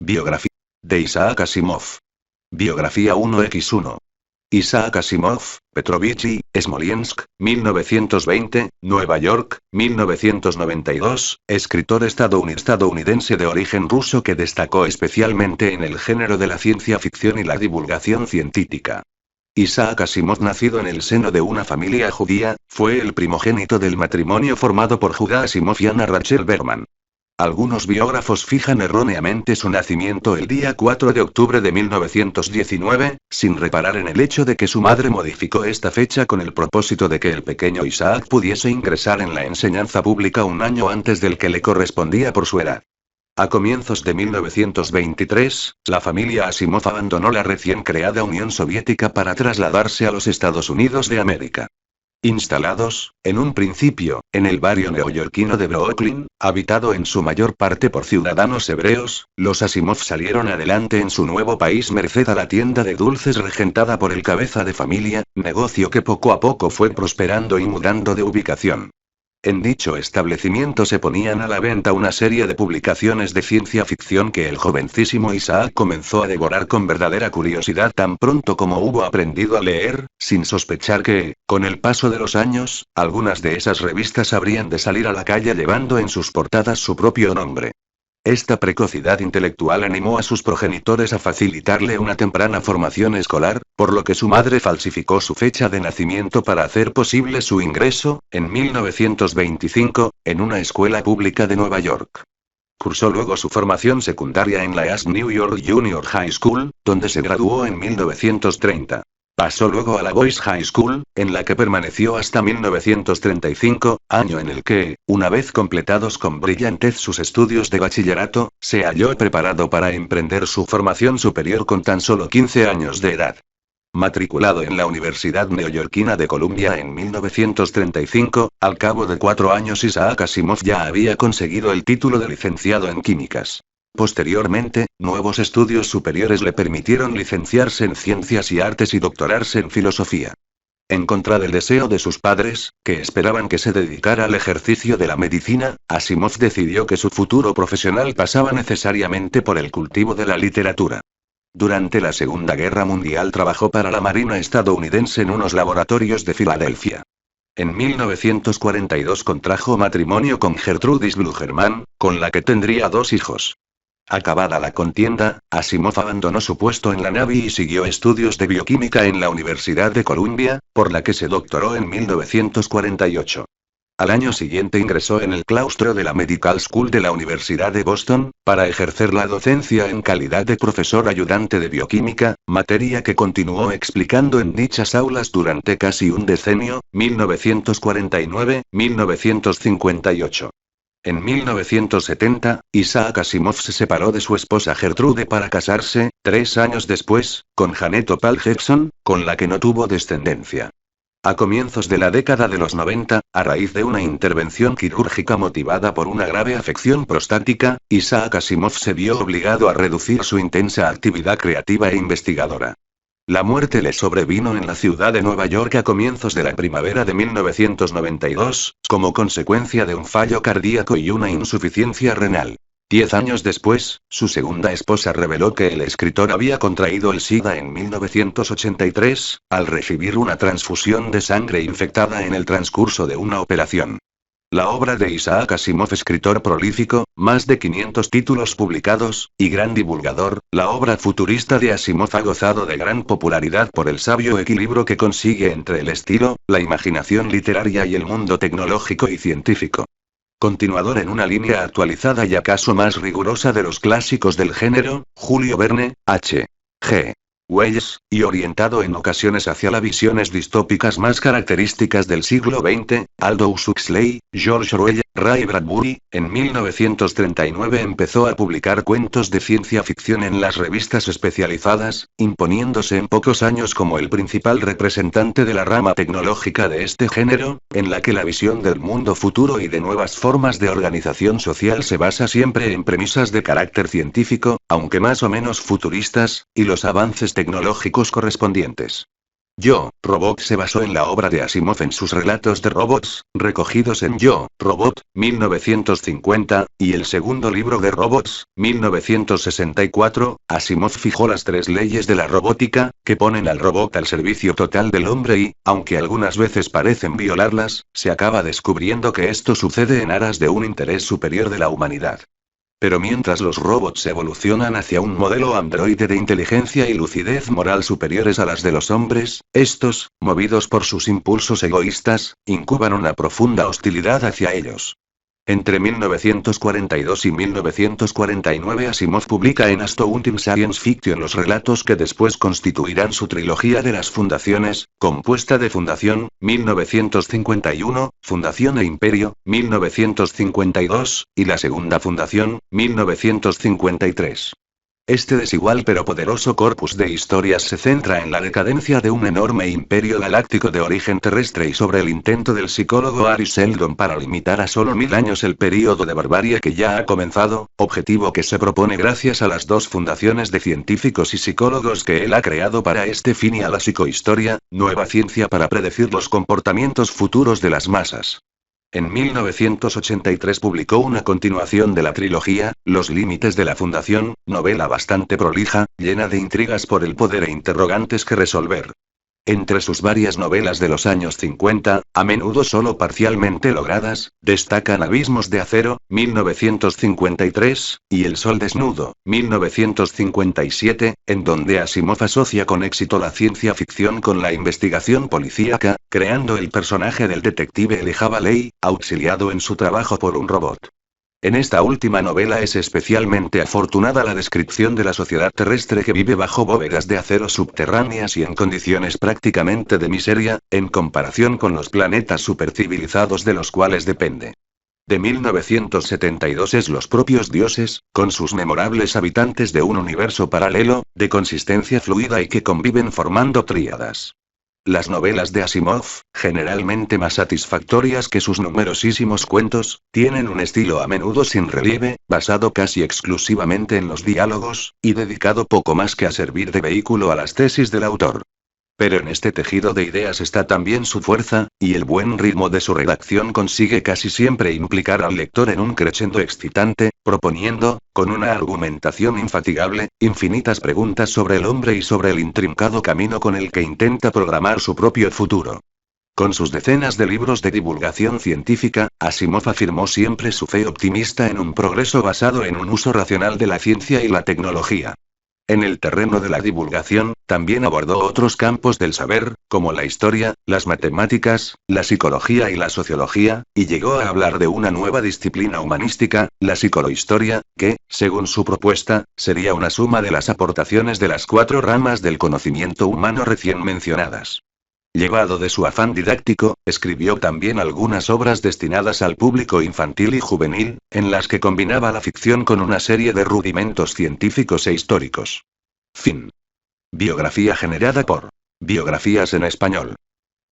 Biografía de Isaac Asimov. Biografía 1x1. Isaac Asimov, Petrovich Smolensk, 1920, Nueva York, 1992, escritor estadounidense de origen ruso que destacó especialmente en el género de la ciencia ficción y la divulgación científica. Isaac Asimov, nacido en el seno de una familia judía, fue el primogénito del matrimonio formado por Judá Asimov y Anna Rachel Berman. Algunos biógrafos fijan erróneamente su nacimiento el día 4 de octubre de 1919, sin reparar en el hecho de que su madre modificó esta fecha con el propósito de que el pequeño Isaac pudiese ingresar en la enseñanza pública un año antes del que le correspondía por su edad. A comienzos de 1923, la familia Asimov abandonó la recién creada Unión Soviética para trasladarse a los Estados Unidos de América. Instalados, en un principio, en el barrio neoyorquino de Brooklyn, habitado en su mayor parte por ciudadanos hebreos, los Asimov salieron adelante en su nuevo país merced a la tienda de dulces regentada por el cabeza de familia, negocio que poco a poco fue prosperando y mudando de ubicación. En dicho establecimiento se ponían a la venta una serie de publicaciones de ciencia ficción que el jovencísimo Isaac comenzó a devorar con verdadera curiosidad tan pronto como hubo aprendido a leer, sin sospechar que, con el paso de los años, algunas de esas revistas habrían de salir a la calle llevando en sus portadas su propio nombre. Esta precocidad intelectual animó a sus progenitores a facilitarle una temprana formación escolar, por lo que su madre falsificó su fecha de nacimiento para hacer posible su ingreso, en 1925, en una escuela pública de Nueva York. Cursó luego su formación secundaria en la East New York Junior High School, donde se graduó en 1930. Pasó luego a la Boys High School, en la que permaneció hasta 1935, año en el que, una vez completados con brillantez sus estudios de bachillerato, se halló preparado para emprender su formación superior con tan solo 15 años de edad. Matriculado en la Universidad Neoyorquina de Columbia en 1935, al cabo de 4 años Isaac Asimov ya había conseguido el título de licenciado en químicas. Posteriormente, nuevos estudios superiores le permitieron licenciarse en Ciencias y Artes y doctorarse en Filosofía. En contra del deseo de sus padres, que esperaban que se dedicara al ejercicio de la medicina, Asimov decidió que su futuro profesional pasaba necesariamente por el cultivo de la literatura. Durante la Segunda Guerra Mundial trabajó para la Marina estadounidense en unos laboratorios de Filadelfia. En 1942 contrajo matrimonio con Gertrudis Blugerman, con la que tendría 2 hijos. Acabada la contienda, Asimov abandonó su puesto en la Navy y siguió estudios de bioquímica en la Universidad de Columbia, por la que se doctoró en 1948. Al año siguiente ingresó en el claustro de la Medical School de la Universidad de Boston, para ejercer la docencia en calidad de profesor ayudante de bioquímica, materia que continuó explicando en dichas aulas durante casi un decenio, 1949-1958. En 1970, Isaac Asimov se separó de su esposa Gertrude para casarse, 3 años después, con Janet Opal Jepson, con la que no tuvo descendencia. A comienzos de la década de los 90, a raíz de una intervención quirúrgica motivada por una grave afección prostática, Isaac Asimov se vio obligado a reducir su intensa actividad creativa e investigadora. La muerte le sobrevino en la ciudad de Nueva York a comienzos de la primavera de 1992, como consecuencia de un fallo cardíaco y una insuficiencia renal. 10 años después, su segunda esposa reveló que el escritor había contraído el SIDA en 1983, al recibir una transfusión de sangre infectada en el transcurso de una operación. La obra de Isaac Asimov, escritor prolífico, más de 500 títulos publicados, y gran divulgador, la obra futurista de Asimov ha gozado de gran popularidad por el sabio equilibrio que consigue entre el estilo, la imaginación literaria y el mundo tecnológico y científico. Continuador en una línea actualizada y acaso más rigurosa de los clásicos del género, Julio Verne, H. G. Wells, y orientado en ocasiones hacia las visiones distópicas más características del siglo XX, Aldous Huxley, George Orwell, Ray Bradbury, en 1939 empezó a publicar cuentos de ciencia ficción en las revistas especializadas, imponiéndose en pocos años como el principal representante de la rama tecnológica de este género, en la que la visión del mundo futuro y de nuevas formas de organización social se basa siempre en premisas de carácter científico, aunque más o menos futuristas, y los avances tecnológicos correspondientes. Yo, Robot se basó en la obra de Asimov en sus relatos de robots, recogidos en Yo, Robot, 1950, y el segundo libro de robots, 1964, Asimov fijó las 3 leyes de la robótica, que ponen al robot al servicio total del hombre y, aunque algunas veces parecen violarlas, se acaba descubriendo que esto sucede en aras de un interés superior de la humanidad. Pero mientras los robots evolucionan hacia un modelo androide de inteligencia y lucidez moral superiores a las de los hombres, estos, movidos por sus impulsos egoístas, incuban una profunda hostilidad hacia ellos. Entre 1942 y 1949 Asimov publica en Astounding Science Fiction los relatos que después constituirán su trilogía de las fundaciones, compuesta de Fundación, 1951, Fundación e Imperio, 1952, y la segunda Fundación, 1953. Este desigual pero poderoso corpus de historias se centra en la decadencia de un enorme imperio galáctico de origen terrestre y sobre el intento del psicólogo Ari Seldon para limitar a solo 1000 años el período de barbarie que ya ha comenzado, objetivo que se propone gracias a las 2 fundaciones de científicos y psicólogos que él ha creado para este fin y a la psicohistoria, nueva ciencia para predecir los comportamientos futuros de las masas. En 1983 publicó una continuación de la trilogía, Los límites de la Fundación, novela bastante prolija, llena de intrigas por el poder e interrogantes que resolver. Entre sus varias novelas de los años 50, a menudo solo parcialmente logradas, destacan Abismos de acero, 1953, y El sol desnudo, 1957, en donde Asimov asocia con éxito la ciencia ficción con la investigación policíaca, creando el personaje del detective Elijah Baley, auxiliado en su trabajo por un robot. En esta última novela es especialmente afortunada la descripción de la sociedad terrestre que vive bajo bóvedas de acero subterráneas y en condiciones prácticamente de miseria, en comparación con los planetas supercivilizados de los cuales depende. De 1972 es Los propios dioses, con sus memorables habitantes de un universo paralelo, de consistencia fluida y que conviven formando tríadas. Las novelas de Asimov, generalmente más satisfactorias que sus numerosísimos cuentos, tienen un estilo a menudo sin relieve, basado casi exclusivamente en los diálogos, y dedicado poco más que a servir de vehículo a las tesis del autor. Pero en este tejido de ideas está también su fuerza, y el buen ritmo de su redacción consigue casi siempre implicar al lector en un crescendo excitante, proponiendo, con una argumentación infatigable, infinitas preguntas sobre el hombre y sobre el intrincado camino con el que intenta programar su propio futuro. Con sus decenas de libros de divulgación científica, Asimov afirmó siempre su fe optimista en un progreso basado en un uso racional de la ciencia y la tecnología. En el terreno de la divulgación, también abordó otros campos del saber, como la historia, las matemáticas, la psicología y la sociología, y llegó a hablar de una nueva disciplina humanística, la psicohistoria, que, según su propuesta, sería una suma de las aportaciones de las 4 ramas del conocimiento humano recién mencionadas. Llevado de su afán didáctico, escribió también algunas obras destinadas al público infantil y juvenil, en las que combinaba la ficción con una serie de rudimentos científicos e históricos. Fin. Biografía generada por Biografías en español.